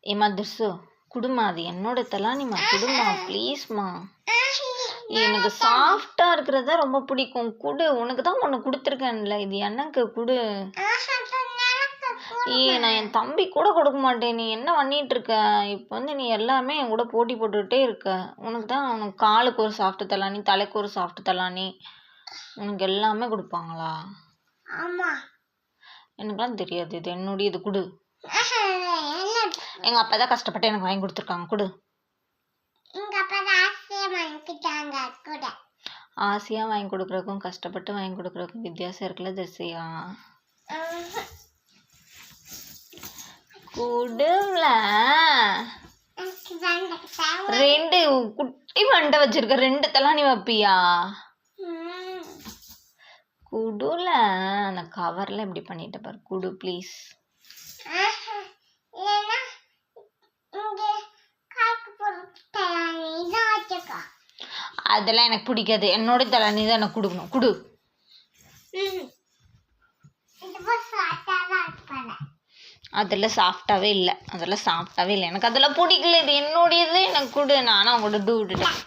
ஏம்மா துர்சு குடுமா, அது என்னோட தலானிம்மா, குடுமா ப்ளீஸ்மா. எனக்கு சாஃப்டாக இருக்கிறது தான் ரொம்ப பிடிக்கும். குடு, உனக்கு தான் ஒன்று கொடுத்துருக்கேன்ல, இது எனக்கு குடு. நான் என் தம்பி கூட கொடுக்க மாட்டேன். நீ என்ன பண்ணிட்டு இருக்க இப்போ? நீ எல்லாமே என் கூட போட்டி போட்டுக்கிட்டே இருக்க. உனக்கு தான் உனக்கு காலுக்கு ஒரு சாஃப்ட் தலானி, தலைக்கு ஒரு சாஃப்ட் தலானி, உனக்கு எல்லாமே கொடுப்பாங்களா? எனக்குலாம் தெரியாது. இது என்னுடைய, இது குடு. எங்க அப்பா தான் கஷ்டப்பட்டு எனக்கு வாங்கி கொடுத்துருக்காங்க, குடு. ஆசையா வாங்கி கொடுக்குறதுக்கும் கஷ்டப்பட்டு வாங்கி கொடுக்குறதுக்கும் வித்தியாசம் இருக்குல்ல தர்சியா? குடுல. 2 குட்டி மண்டை வச்சிருக்க, 2 தலானி வைப்பியா? குடுல. அந்த கவர்ல இப்படி பண்ணிட்ட பாரு, குடு ப்ளீஸ். அதெல்லாம் எனக்கு பிடிக்காது. என்னோட தலானி தான் எனக்கு கொடுக்கணும், குடு. அதெல்லாம் சாஃப்டாகவே இல்லை, அதெல்லாம் சாஃப்டாகவே இல்லை. எனக்கு அதெல்லாம் பிடிக்கல. இது என்னுடையது, எனக்கு கொடு. நானும் அவங்களோட விட்டுட்டேன்.